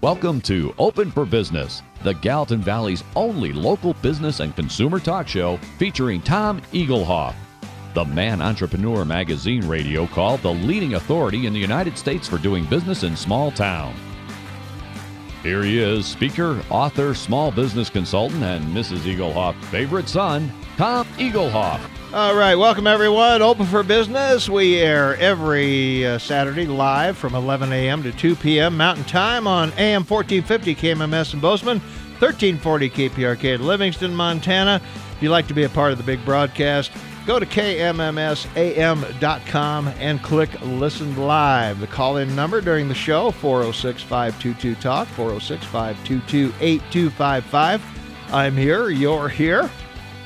Welcome to Open for Business, the Gallatin Valley's only local business and consumer talk show featuring Tom Eaglehoff, the Man Entrepreneur Magazine radio called the leading authority in the United States for doing business in small town. Here he is, speaker, author, small business consultant, and Mrs. Eaglehoff's favorite son, Tom Eaglehoff. All right, welcome everyone. Open for Business. We air every Saturday live from 11 a.m. to 2 p.m. Mountain Time on AM 1450 KMMS in Bozeman, 1340 KPRK in Livingston, Montana. If you'd like to be a part of the big broadcast, go to kmmsam.com and click Listen Live. The call-in number during the show, 406-522-TALK, 406-522-8255. I'm here, you're here.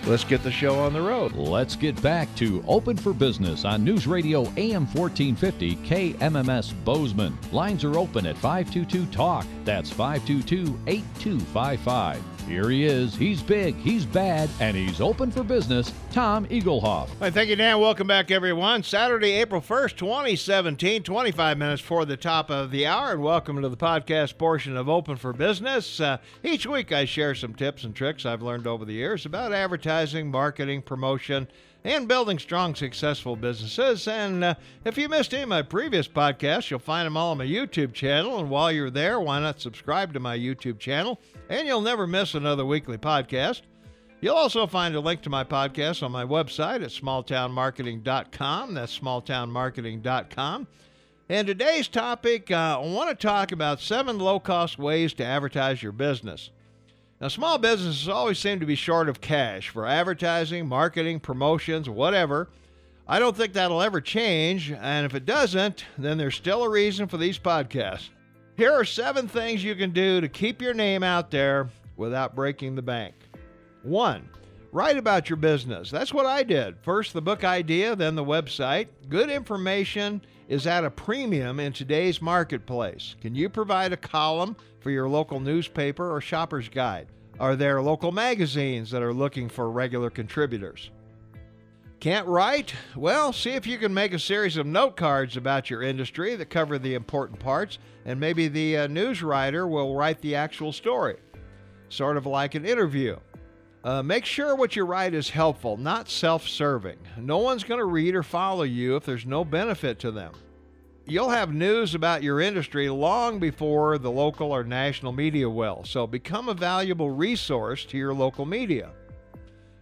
Let's get the show on the road. Let's get back to Open for Business on News Radio AM 1450 KMMS Bozeman. Lines are open at 522-TALK. That's 522-8255. Here he is. He's big, he's bad, and he's open for business. Tom Eaglehoff. All right, thank you, Dan. Welcome back, everyone. Saturday, April 1st, 2017, 25 minutes for the top of the hour, and welcome to the podcast portion of Open for Business. Each week I share some tips and tricks I've learned over the years about advertising, marketing, promotion, and building strong, successful businesses. And if you missed any of my previous podcasts, you'll find them all on my YouTube channel. And while you're there, why not subscribe to my YouTube channel? And you'll never miss another weekly podcast. You'll also find a link to my podcast on my website at smalltownmarketing.com. That's smalltownmarketing.com. And today's topic, I want to talk about 7 low-cost ways to advertise your business. Now, small businesses always seem to be short of cash for advertising, marketing, promotions, whatever. I don't think that'll ever change, and if it doesn't, then there's still a reason for these podcasts. Here are 7 things you can do to keep your name out there without breaking the bank. 1, write about your business. That's what I did. First the book idea, then the website. Good information is at a premium in today's marketplace. Can you provide a column for your local newspaper or shopper's guide? Are there local magazines that are looking for regular contributors? Can't write? Well, see if you can make a series of note cards about your industry that cover the important parts, and maybe the news writer will write the actual story. Sort of like an interview. Make sure what you write is helpful, not self-serving. No one's going to read or follow you if there's no benefit to them. You'll have news about your industry long before the local or national media will, so become a valuable resource to your local media.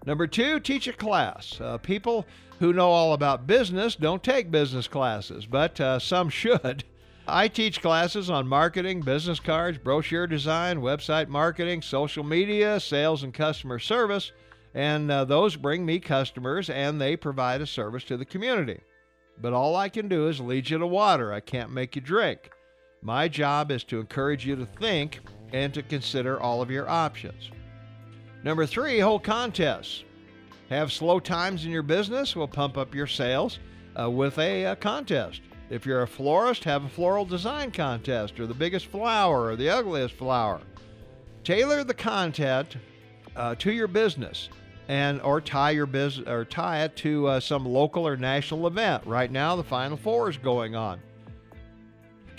Number 2, teach a class. People who know all about business don't take business classes, but some should. I teach classes on marketing, business cards, brochure design, website marketing, social media, sales and customer service, and those bring me customers and they provide a service to the community. But all I can do is lead you to water. I can't make you drink. My job is to encourage you to think and to consider all of your options. Number 3, hold contests. Have slow times in your business? We'll pump up your sales with a contest. If you're a florist, have a floral design contest, or the biggest flower, or the ugliest flower. Tailor the content to your business, or tie it to some local or national event. Right now, the Final Four is going on.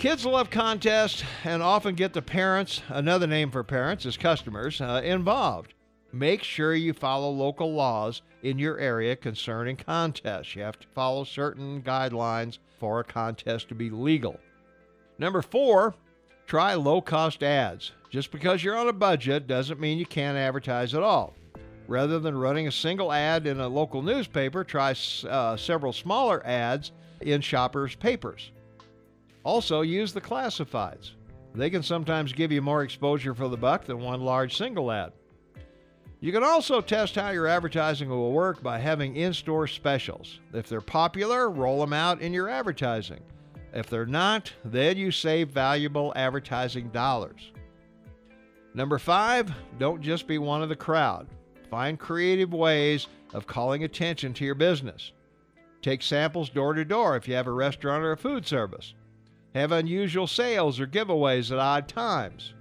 Kids love contests and often get the parents, another name for parents is customers, involved. Make sure you follow local laws in your area concerning contests. You have to follow certain guidelines for a contest to be legal. Number 4, try low-cost ads. Just because you're on a budget doesn't mean you can't advertise at all. Rather than running a single ad in a local newspaper, try several smaller ads in shoppers' papers. Also, use the classifieds. They can sometimes give you more exposure for the buck than one large single ad. You can also test how your advertising will work by having in-store specials. If they're popular, roll them out in your advertising. If they're not, then you save valuable advertising dollars. Number 5, don't just be one of the crowd. Find creative ways of calling attention to your business. Take samples door to door if you have a restaurant or a food service. Have unusual sales or giveaways at odd times.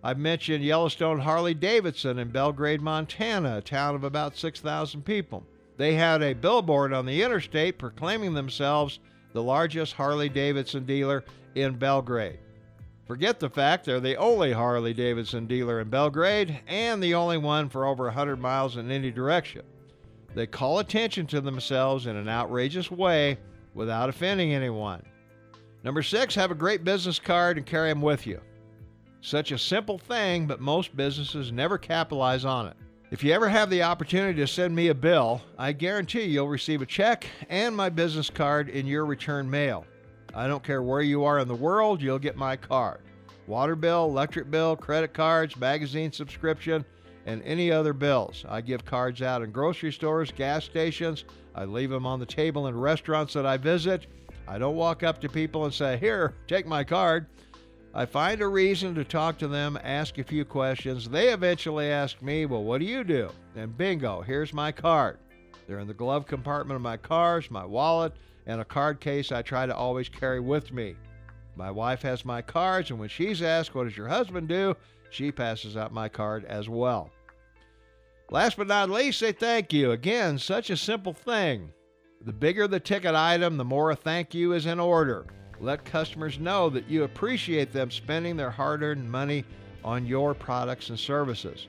I've mentioned Yellowstone Harley-Davidson in Belgrade, Montana, a town of about 6,000 people. They had a billboard on the interstate proclaiming themselves the largest Harley-Davidson dealer in Belgrade. Forget the fact they're the only Harley-Davidson dealer in Belgrade and the only one for over 100 miles in any direction. They call attention to themselves in an outrageous way without offending anyone. Number 6, have a great business card and carry them with you. Such a simple thing, but most businesses never capitalize on it. If you ever have the opportunity to send me a bill, I guarantee you'll receive a check and my business card in your return mail. I don't care where you are in the world, you'll get my card. Water bill, electric bill, credit cards, magazine subscription, and any other bills. I give cards out in grocery stores, gas stations. I leave them on the table in restaurants that I visit. I don't walk up to people and say, "Here, take my card." I find a reason to talk to them, ask a few questions. They eventually ask me, "Well, what do you do?" And bingo, here's my card. They're in the glove compartment of my cars, my wallet, and a card case I try to always carry with me. My wife has my cards, and when she's asked, "What does your husband do?" she passes out my card as well. Last but not least, say thank you. Again, such a simple thing. The bigger the ticket item, the more a thank you is in order. Let customers know that you appreciate them spending their hard-earned money on your products and services.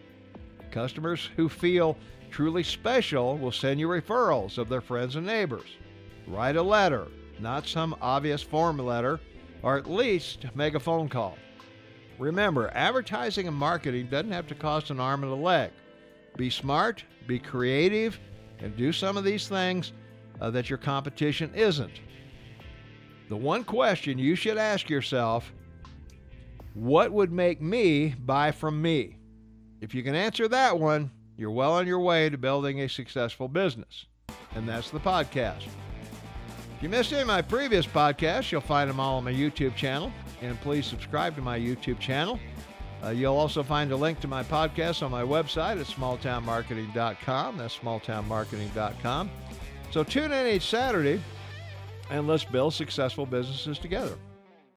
Customers who feel truly special will send you referrals of their friends and neighbors. Write a letter, not some obvious form letter, or at least make a phone call. Remember, advertising and marketing doesn't have to cost an arm and a leg. Be smart, be creative, and do some of these things that your competition isn't. The one question you should ask yourself, what would make me buy from me? If you can answer that one, you're well on your way to building a successful business. And that's the podcast. If you missed any of my previous podcasts, you'll find them all on my YouTube channel. And please subscribe to my YouTube channel. You'll also find a link to my podcast on my website at smalltownmarketing.com. That's smalltownmarketing.com. So tune in each Saturday and let's build successful businesses together.